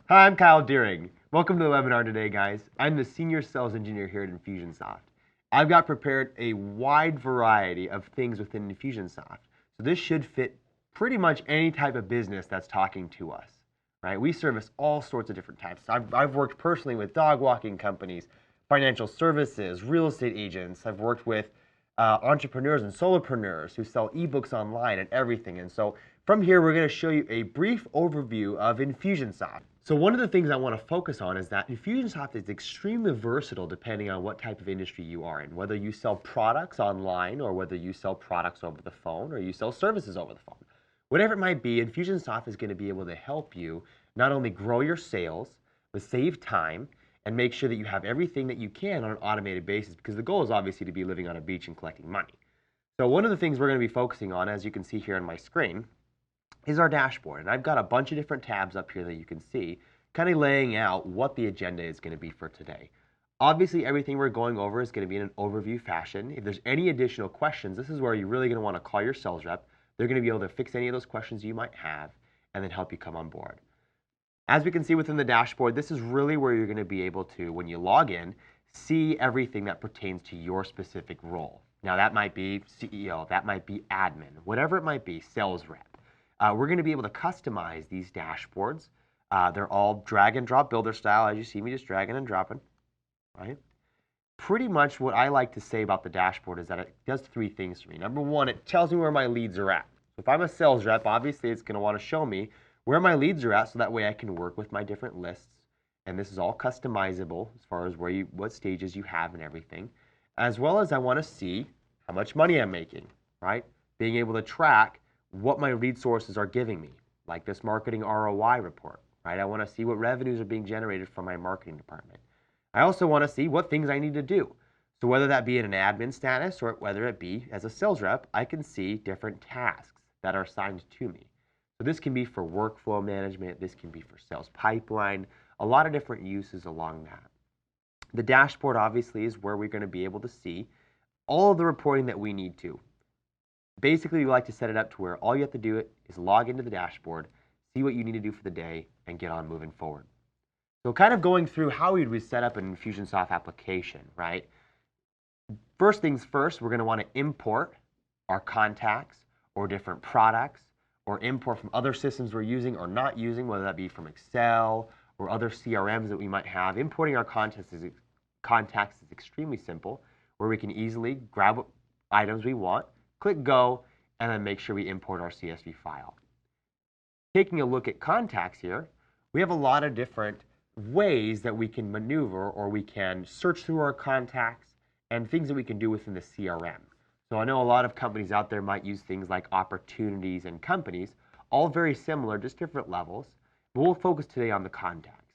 Hi, I'm Kyle Deering. Welcome to the webinar today, guys. I'm the Senior Sales Engineer here at Infusionsoft. I've got prepared a wide variety of things within Infusionsoft. So this should fit pretty much any type of business that's talking to us, right? We service all sorts of different types. I've worked personally with dog walking companies, financial services, real estate agents. I've worked with entrepreneurs and solopreneurs who sell ebooks online and everything. And so from here, we're going to show you a brief overview of Infusionsoft. So one of the things I want to focus on is that Infusionsoft is extremely versatile depending on what type of industry you are in, whether you sell products online or whether you sell products over the phone or you sell services over the phone. Whatever it might be, Infusionsoft is going to be able to help you not only grow your sales, but save time and make sure that you have everything that you can on an automated basis, because the goal is obviously to be living on a beach and collecting money. So one of the things we're going to be focusing on, as you can see here on my screen, is our dashboard. And I've got a bunch of different tabs up here that you can see, kind of laying out what the agenda is going to be for today. Obviously, everything we're going over is going to be in an overview fashion. If there's any additional questions, this is where you're really going to want to call your sales rep. They're going to be able to fix any of those questions you might have and then help you come on board. As we can see within the dashboard, this is really where you're going to be able to, when you log in, see everything that pertains to your specific role. Now, that might be CEO, that might be admin, whatever it might be, sales rep. We're going to be able to customize these dashboards. They're all drag and drop builder style, as you see me just dragging and dropping, right? Pretty much what I like to say about the dashboard is that it does three things for me. Number one, it tells me where my leads are at. So if I'm a sales rep, obviously it's going to want to show me where my leads are at so that way I can work with my different lists. And this is all customizable as far as what stages you have and everything. As well as I want to see how much money I'm making, right? Being able to track what my lead sources are giving me, like this marketing ROI report, right? I want to see what revenues are being generated from my marketing department. I also want to see what things I need to do. So whether that be in an admin status or whether it be as a sales rep, I can see different tasks that are assigned to me. So this can be for workflow management, this can be for sales pipeline, a lot of different uses along that. The dashboard obviously is where we're going to be able to see all of the reporting that we need to. Basically, we like to set it up to where all you have to do is log into the dashboard, see what you need to do for the day, and get on moving forward. So kind of going through how we would set up an Infusionsoft application, right? First things first, we're going to want to import our contacts or different products or import from other systems we're using or not using, whether that be from Excel or other CRMs that we might have. Importing our contacts is extremely simple, where we can easily grab items we want, click go, and then make sure we import our CSV file. Taking a look at contacts here, we have a lot of different ways that we can maneuver or we can search through our contacts and things that we can do within the CRM. So I know a lot of companies out there might use things like opportunities and companies, all very similar, just different levels. But we'll focus today on the contacts.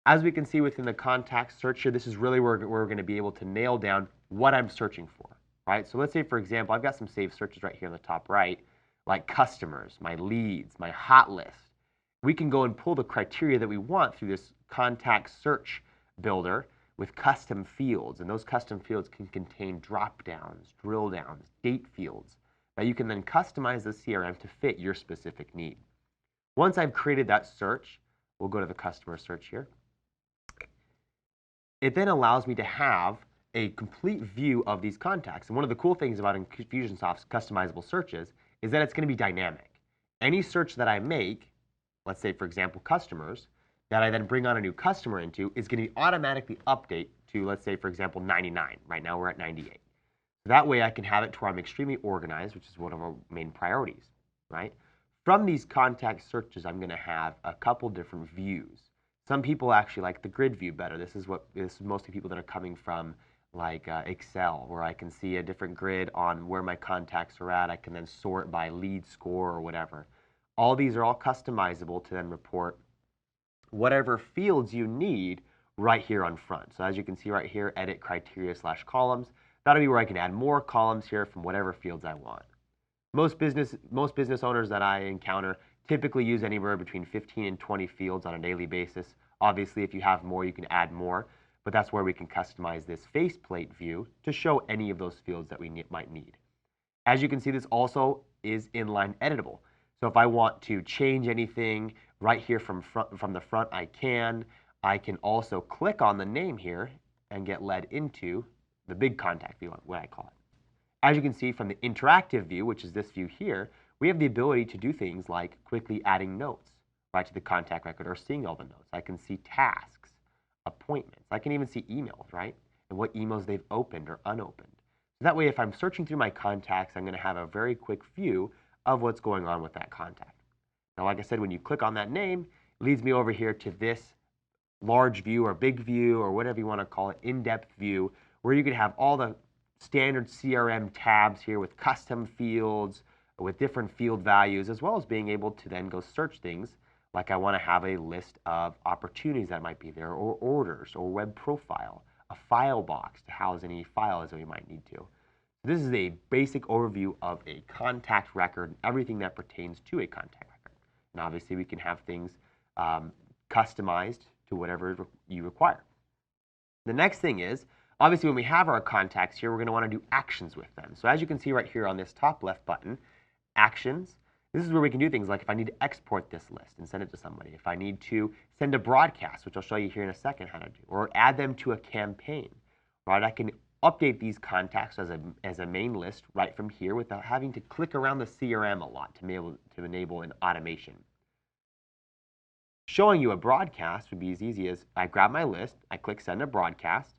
As we can see within the contact search here, this is really where we're going to be able to nail down what I'm searching for. Right? So let's say, for example, I've got some saved searches right here in the top right, like customers, my leads, my hot list. We can go and pull the criteria that we want through this contact search builder with custom fields. And those custom fields can contain drop downs, drill downs, date fields that you can then customize the CRM to fit your specific need. Once I've created that search, we'll go to the customer search here. It then allows me to have a complete view of these contacts. And one of the cool things about Infusionsoft's customizable searches is that it's going to be dynamic. Any search that I make, let's say for example customers, that I then bring on a new customer into is going to automatically update to, let's say for example 99. Right now we're at 98. So that way I can have it to where I'm extremely organized, which is one of our main priorities, right? From these contact searches, I'm going to have a couple different views. Some people actually like the grid view better. This is mostly people that are coming from like Excel, where I can see a different grid on where my contacts are at. I can then sort by lead score or whatever. All these are all customizable to then report whatever fields you need right here on front. So as you can see right here, edit criteria / columns. That'll be where I can add more columns here from whatever fields I want. Most business owners that I encounter typically use anywhere between 15 and 20 fields on a daily basis. Obviously, if you have more, you can add more. But that's where we can customize this faceplate view to show any of those fields that we might need. As you can see, this also is inline editable. So if I want to change anything right here from the front. I can also click on the name here and get led into the big contact view, what I call it. As you can see from the interactive view, which is this view here, we have the ability to do things like quickly adding notes right to the contact record or seeing all the notes. I can see tasks, appointments. I can even see emails, right? And what emails they've opened or unopened. So that way, if I'm searching through my contacts, I'm going to have a very quick view of what's going on with that contact. Now, like I said, when you click on that name, it leads me over here to this large view or big view or whatever you want to call it, in-depth view, where you can have all the standard CRM tabs here with custom fields, with different field values, as well as being able to then go search things like I want to have a list of opportunities that might be there, or orders, or web profile, a file box to house any files that we might need to. This is a basic overview of a contact record, everything that pertains to a contact record. And obviously we can have things customized to whatever you require. The next thing is, obviously when we have our contacts here, we're going to want to do actions with them. So as you can see right here on this top left button, actions, this is where we can do things like if I need to export this list and send it to somebody, if I need to send a broadcast, which I'll show you here in a second how to do, or add them to a campaign, right? I can update these contacts as a main list right from here without having to click around the CRM a lot to be able to enable an automation. Showing you a broadcast would be as easy as I grab my list, I click send a broadcast,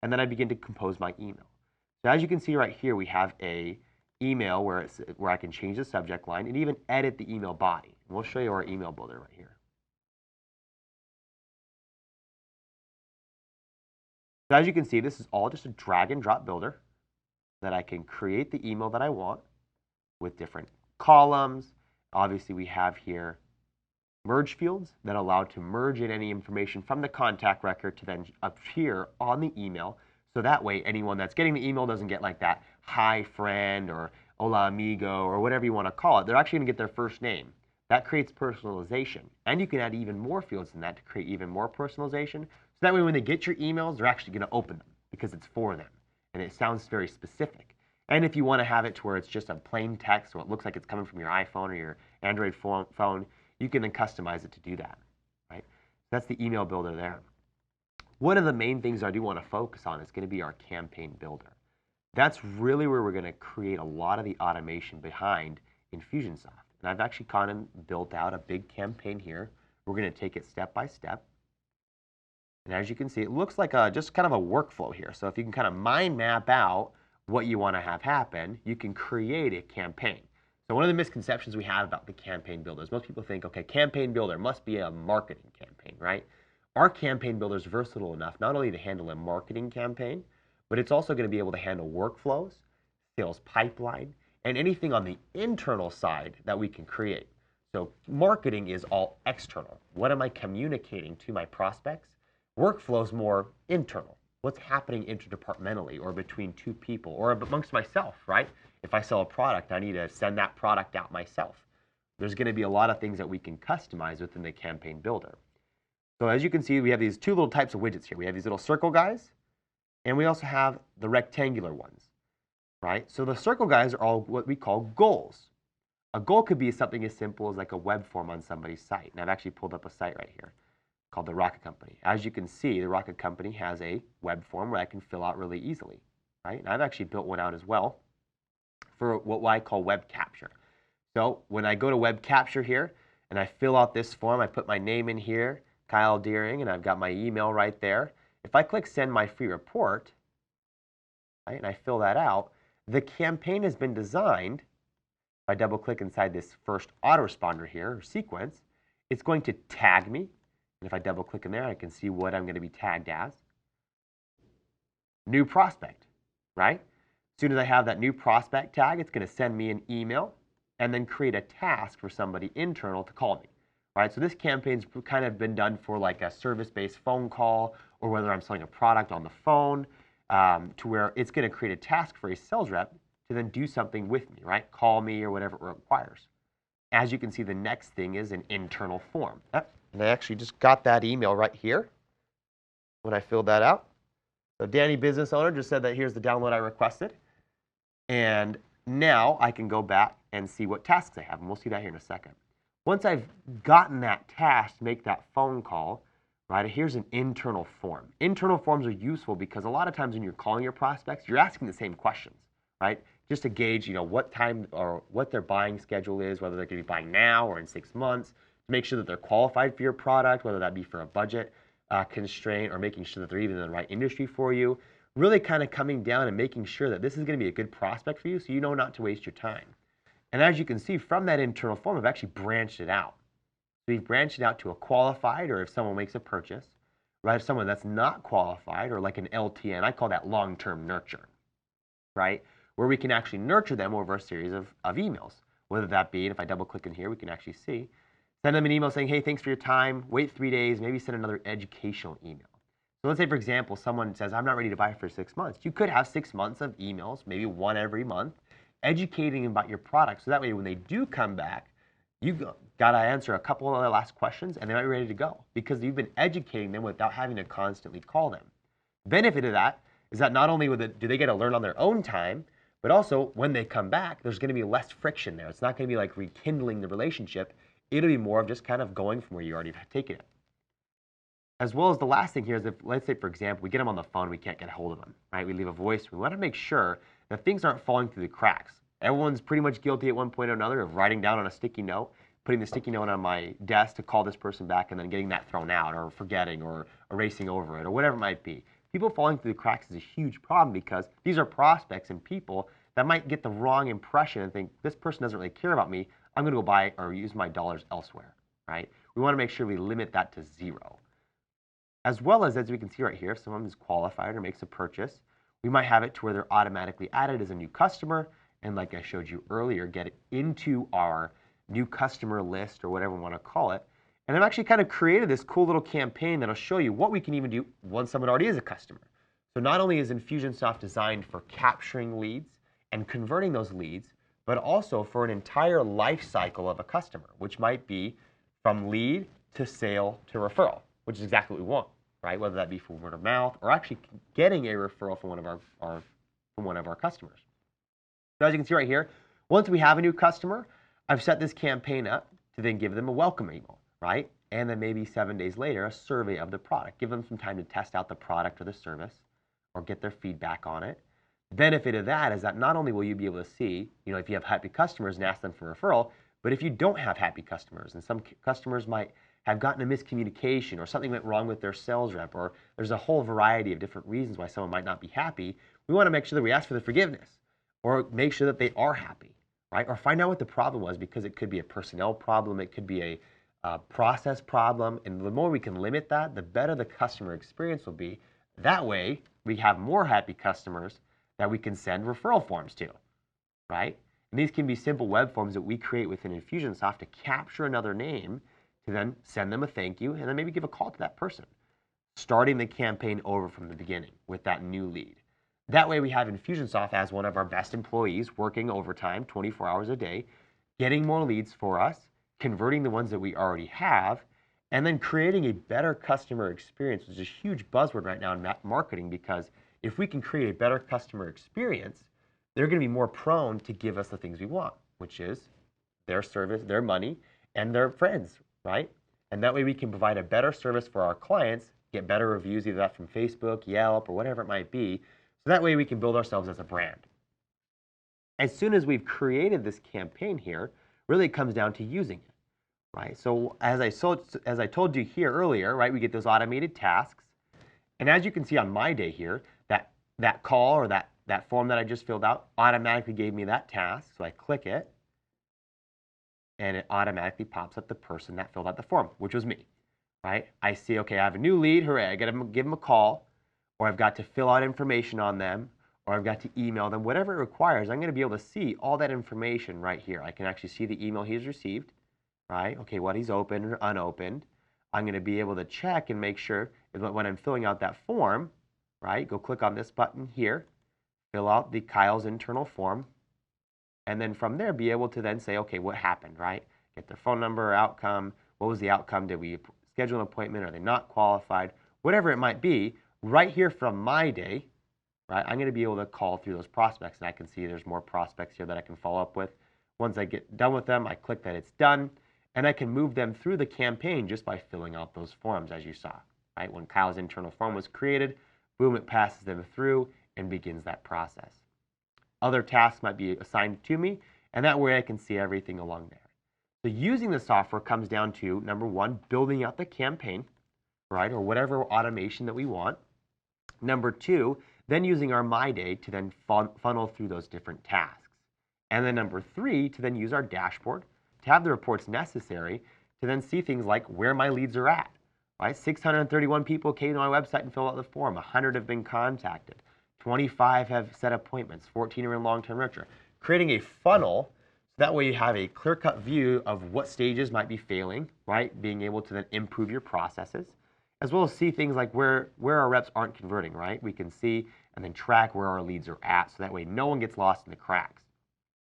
and then I begin to compose my email. So as you can see right here, we have a email where I can change the subject line and even edit the email body. And we'll show you our email builder right here. So as you can see, this is all just a drag and drop builder that I can create the email that I want with different columns. Obviously, we have here merge fields that allow to merge in any information from the contact record to then appear on the email. So that way, anyone that's getting the email doesn't get like that hi friend or hola amigo or whatever you want to call it. They're actually going to get their first name. That creates personalization. And you can add even more fields than that to create even more personalization. So that way, when they get your emails, they're actually going to open them because it's for them. And it sounds very specific. And if you want to have it to where it's just a plain text, or it looks like it's coming from your iPhone or your Android phone, you can then customize it to do that, right? That's the email builder there. One of the main things I do want to focus on is going to be our campaign builder. That's really where we're going to create a lot of the automation behind Infusionsoft. And I've actually kind of built out a big campaign here. We're going to take it step by step. And as you can see, it looks like just kind of a workflow here. So if you can kind of mind map out what you want to have happen, you can create a campaign. So one of the misconceptions we have about the campaign builder is most people think, okay, campaign builder must be a marketing campaign, right? Our campaign builder is versatile enough not only to handle a marketing campaign, but it's also going to be able to handle workflows, sales pipeline, and anything on the internal side that we can create. So marketing is all external. What am I communicating to my prospects? Workflow is more internal. What's happening interdepartmentally or between two people or amongst myself, right? If I sell a product, I need to send that product out myself. There's going to be a lot of things that we can customize within the campaign builder. So as you can see, we have these two little types of widgets here. We have these little circle guys, and we also have the rectangular ones, right? So the circle guys are all what we call goals. A goal could be something as simple as like a web form on somebody's site. And I've actually pulled up a site right here called the Rocket Company. As you can see, the Rocket Company has a web form where I can fill out really easily, right? And I've actually built one out as well for what I call web capture. So when I go to web capture here and I fill out this form, I put my name in here, Kyle Deering, and I've got my email right there. If I click send my free report, right, and I fill that out, the campaign has been designed. If I double click inside this first autoresponder here, or sequence, it's going to tag me. And if I double click in there, I can see what I'm going to be tagged as. New prospect, right? As soon as I have that new prospect tag, it's going to send me an email and then create a task for somebody internal to call me, right? So this campaign's kind of been done for like a service-based phone call or whether I'm selling a product on the phone to where it's going to create a task for a sales rep to then do something with me, right? Call me or whatever it requires. As you can see, the next thing is an internal form. And I actually just got that email right here when I filled that out. So Danny, business owner, just said that here's the download I requested. And now I can go back and see what tasks I have, and we'll see that here in a second. Once I've gotten that task to make that phone call, right, here's an internal form. Internal forms are useful because a lot of times when you're calling your prospects, you're asking the same questions, right? Just to gauge, what time or what their buying schedule is, whether they're going to be buying now or in 6 months, to make sure that they're qualified for your product, whether that be for a budget constraint or making sure that they're even in the right industry for you. Really kind of coming down and making sure that this is going to be a good prospect for you so you know not to waste your time. And as you can see from that internal form, I've actually branched it out. So we've branched it out to a qualified, or if someone makes a purchase, right? If someone that's not qualified, or like an LTN, I call that long-term nurture, right? Where we can actually nurture them over a series of emails. Whether that be, and if I double click in here, we can actually see, send them an email saying, hey, thanks for your time, wait 3 days, maybe send another educational email. So let's say, for example, someone says, I'm not ready to buy for 6 months. You could have 6 months of emails, maybe one every month, educating them about your product. So that way, when they do come back, you got to answer a couple of the last questions, and they might be ready to go because you've been educating them without having to constantly call them. Benefit of that is that not only do they get to learn on their own time, but also when they come back, there's going to be less friction there. It's not going to be like rekindling the relationship. It'll be more of just kind of going from where you already have taken it. As well as the last thing here is if, let's say, for example, we get them on the phone, we can't get a hold of them, right? We leave a voice. We want to make sure that things aren't falling through the cracks. Everyone's pretty much guilty at one point or another of writing down on a sticky note, putting the sticky note on my desk to call this person back and then getting that thrown out or forgetting or erasing over it or whatever it might be. People falling through the cracks is a huge problem because these are prospects and people that might get the wrong impression and think this person doesn't really care about me. I'm going to go buy or use my dollars elsewhere, right? We want to make sure we limit that to 0. As well as we can see right here, if someone is qualified or makes a purchase, we might have it to where they're automatically added as a new customer. And like I showed you earlier, get it into our new customer list or whatever we want to call it. And I've actually kind of created this cool little campaign that'll show you what we can even do once someone already is a customer. So not only is Infusionsoft designed for capturing leads and converting those leads, but also for an entire life cycle of a customer, which might be from lead to sale to referral, which is exactly what we want, right? Whether that be from word of mouth or actually getting a referral from one of our customers. So as you can see right here, once we have a new customer, I've set this campaign up to then give them a welcome email, right? And then maybe 7 days later, a survey of the product. Give them some time to test out the product or the service or get their feedback on it. The benefit of that is that not only will you be able to see, if you have happy customers and ask them for a referral, but if you don't have happy customers, and some customers might have gotten a miscommunication or something went wrong with their sales rep, or there's a whole variety of different reasons why someone might not be happy, we want to make sure that we ask for the forgiveness or make sure that they are happy, right? Or find out what the problem was because it could be a personnel problem, it could be a process problem, and the more we can limit that, the better the customer experience will be. That way, we have more happy customers that we can send referral forms to, right? And these can be simple web forms that we create within Infusionsoft to capture another name to then send them a thank you and then maybe give a call to that person, starting the campaign over from the beginning with that new lead. That way we have Infusionsoft as one of our best employees working overtime 24 hours a day, getting more leads for us, converting the ones that we already have, and then creating a better customer experience, which is a huge buzzword right now in marketing, because if we can create a better customer experience, they're going to be more prone to give us the things we want, which is their service, their money, and their friends, right? And that way we can provide a better service for our clients, get better reviews, either that from Facebook, Yelp, or whatever it might be. So that way we can build ourselves as a brand. As soon as we've created this campaign here, really it comes down to using it, right? So as I told you here earlier, right, we get those automated tasks. And as you can see on my day here, that call or that form that I just filled out automatically gave me that task. So I click it, and it automatically pops up the person that filled out the form, which was me, right? I see, okay, I have a new lead, hooray, I got to give them a call, or I've got to fill out information on them, or I've got to email them, whatever it requires. I'm going to be able to see all that information right here. I can actually see the email he's received, right? Okay, what he's opened or unopened. I'm going to be able to check and make sure that when I'm filling out that form, right, go click on this button here, fill out the Kyle's internal form, and then from there be able to then say, okay, what happened, right? Get their phone number, outcome, what was the outcome, did we schedule an appointment, are they not qualified, whatever it might be. Right here from my day, right, I'm going to be able to call through those prospects, and I can see there's more prospects here that I can follow up with. Once I get done with them, I click that it's done, and I can move them through the campaign just by filling out those forms, as you saw. Right? When Kyle's internal form was created, boom, it passes them through and begins that process. Other tasks might be assigned to me, and that way I can see everything along there. So using the software comes down to, number one, building out the campaign, right, or whatever automation that we want. Number two, then using our My Day to then funnel through those different tasks. And then number three, to then use our dashboard to have the reports necessary to then see things like where my leads are at. Right? 631 people came to my website and filled out the form. 100 have been contacted. 25 have set appointments. 14 are in long-term nurture. Creating a funnel, so that way you have a clear-cut view of what stages might be failing, right? Being able to then improve your processes, as well as see things like where our reps aren't converting, right? We can see and then track where our leads are at, so that way no one gets lost in the cracks,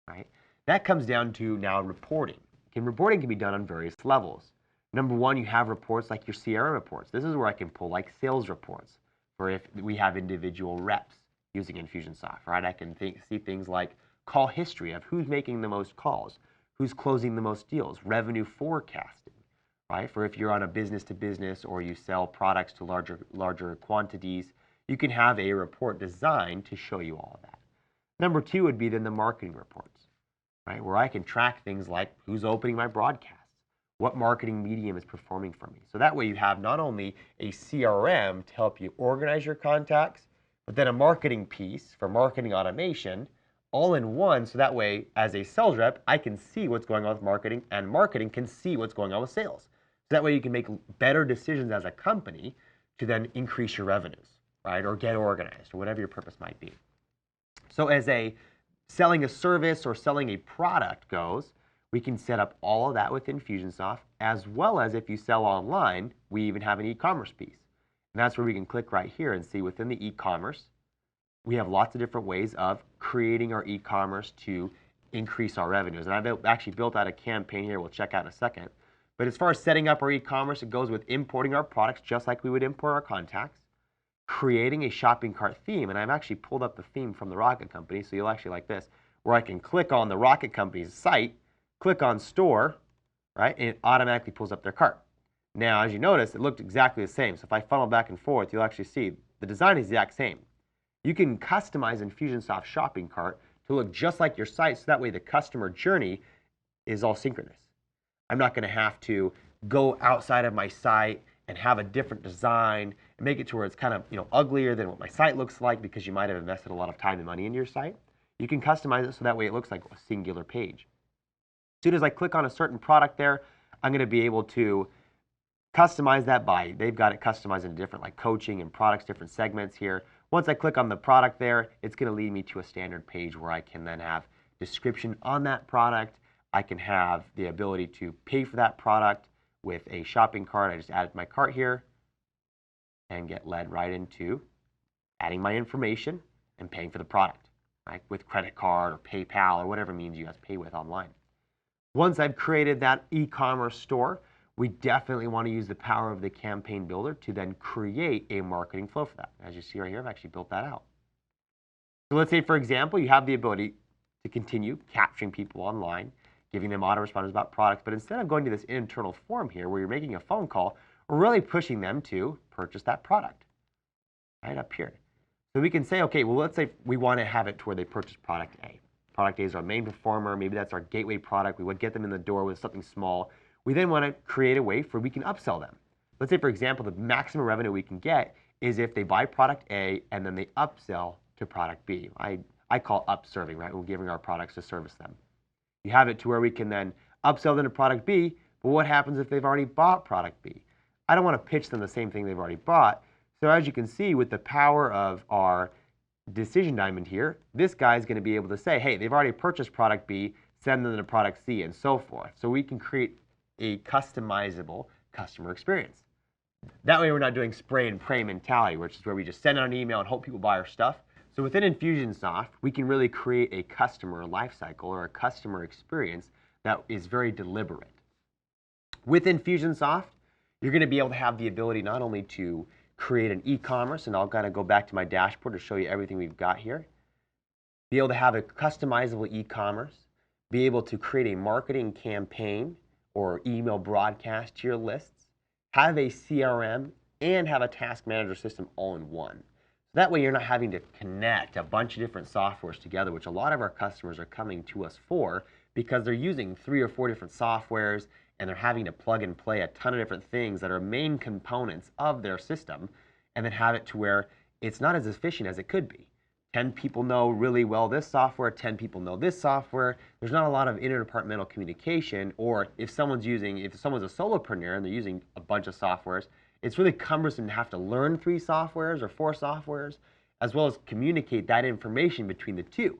right? That comes down to now reporting. Reporting can be done on various levels. Number one, you have reports like your CRM reports. This is where I can pull like sales reports for if we have individual reps using Infusionsoft, right? I can see things like call history of who's making the most calls, who's closing the most deals, revenue forecasting, right? For if you're on a business to business or you sell products to larger quantities, you can have a report designed to show you all of that. Number two would be then the marketing reports, right? Where I can track things like who's opening my broadcasts, what marketing medium is performing for me. So that way you have not only a CRM to help you organize your contacts, but then a marketing piece for marketing automation all in one. So that way, as a sales rep, I can see what's going on with marketing, and marketing can see what's going on with sales. So that way you can make better decisions as a company to then increase your revenues, right? Or get organized, or whatever your purpose might be. So as selling a service or selling a product goes, we can set up all of that with Infusionsoft, as well as if you sell online, we even have an e-commerce piece. And that's where we can click right here and see within the e-commerce, we have lots of different ways of creating our e-commerce to increase our revenues. And I've actually built out a campaign here we'll check out in a second. But as far as setting up our e-commerce, it goes with importing our products just like we would import our contacts, creating a shopping cart theme, and I've actually pulled up the theme from the Rocket Company, so you'll actually like this, where I can click on the Rocket Company's site, click on store, right, and it automatically pulls up their cart. Now, as you notice, it looked exactly the same. So if I funnel back and forth, you'll actually see the design is the exact same. You can customize Infusionsoft shopping cart to look just like your site, so that way the customer journey is all synchronous. I'm not going to have to go outside of my site and have a different design and make it to where it's kind of uglier than what my site looks like because you might have invested a lot of time and money into your site. You can customize it so that way it looks like a singular page. As soon as I click on a certain product there, I'm going to be able to customize that by, they've got it customized into different like coaching and products, different segments here. Once I click on the product there, it's going to lead me to a standard page where I can then have description on that product. I can have the ability to pay for that product with a shopping cart. I just added my cart here and get led right into adding my information and paying for the product, right? With credit card or PayPal or whatever means you guys pay with online. Once I've created that e-commerce store, we definitely want to use the power of the campaign builder to then create a marketing flow for that. As you see right here, I've actually built that out. So let's say, for example, you have the ability to continue capturing people online, giving them autoresponders about products, but instead of going to this internal form here where you're making a phone call, we're really pushing them to purchase that product right up here. So we can say, okay, well, let's say we want to have it to where they purchase product A. Product A is our main performer. Maybe that's our gateway product. We would get them in the door with something small. We then want to create a way for we can upsell them. Let's say, for example, the maximum revenue we can get is if they buy product A and then they upsell to product B. I call upserving, right? We're giving our products to service them. You have it to where we can then upsell them to product B, but what happens if they've already bought product B? I don't want to pitch them the same thing they've already bought. So as you can see, with the power of our decision diamond here, this guy is going to be able to say, hey, they've already purchased product B, send them to product C, and so forth. So we can create a customizable customer experience. That way we're not doing spray and pray mentality, which is where we just send out an email and hope people buy our stuff. So within Infusionsoft, we can really create a customer lifecycle or a customer experience that is very deliberate. With Infusionsoft, you're going to be able to have the ability not only to create an e-commerce, and I'll kind of go back to my dashboard to show you everything we've got here, be able to have a customizable e-commerce, be able to create a marketing campaign or email broadcast to your lists, have a CRM, and have a task manager system all in one. So that way you're not having to connect a bunch of different softwares together, which a lot of our customers are coming to us for because they're using 3 or 4 different softwares and they're having to plug and play a ton of different things that are main components of their system and then have it to where it's not as efficient as it could be. 10 people know really well this software, 10 people know this software. There's not a lot of interdepartmental communication, or if someone's a solopreneur and they're using a bunch of softwares, it's really cumbersome to have to learn 3 softwares or 4 softwares, as well as communicate that information between the two,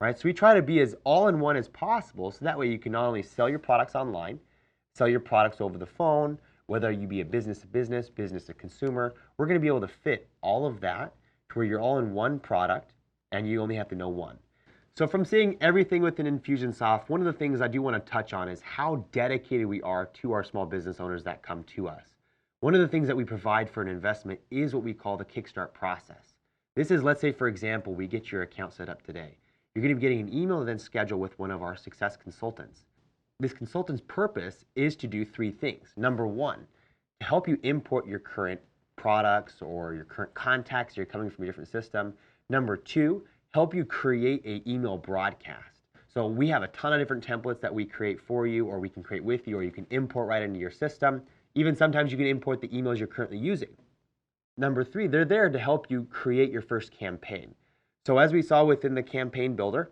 right? So we try to be as all-in-one as possible, so that way you can not only sell your products online, sell your products over the phone, whether you be a business-to-business, business-to-consumer, we're going to be able to fit all of that to where you're all in one product and you only have to know one. So from seeing everything within Infusionsoft, one of the things I do want to touch on is how dedicated we are to our small business owners that come to us. One of the things that we provide for an investment is what we call the Kickstart process. This is, let's say, for example, we get your account set up today. You're going to be getting an email and then schedule with one of our success consultants. This consultant's purpose is to do 3 things. Number 1, to help you import your current products or your current contacts, you're coming from a different system. Number 2, help you create an email broadcast. So we have a ton of different templates that we create for you, or we can create with you, or you can import right into your system. Even sometimes you can import the emails you're currently using. Number 3, they're there to help you create your first campaign. So as we saw within the campaign builder,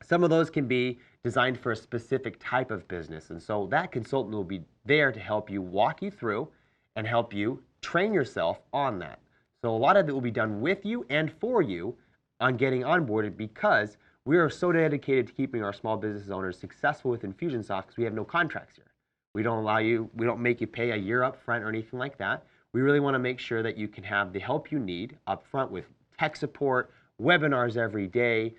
some of those can be designed for a specific type of business. And so that consultant will be there to help you, walk you through, and help you train yourself on that. So a lot of it will be done with you and for you on getting onboarded, because we are so dedicated to keeping our small business owners successful with Infusionsoft because we have no contracts here. We don't make you pay a year up front or anything like that. We really want to make sure that you can have the help you need up front with tech support, webinars every day,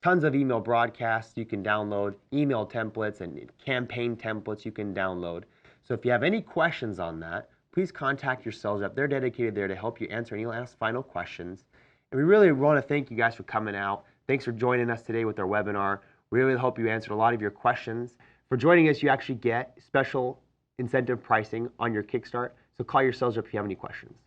tons of email broadcasts you can download, email templates and campaign templates you can download. So if you have any questions on that, please contact your sales rep. They're dedicated there to help you answer any last final questions. And we really want to thank you guys for coming out. Thanks for joining us today with our webinar. We really hope you answered a lot of your questions. For joining us, you actually get special incentive pricing on your Kickstart. So call your sales rep if you have any questions.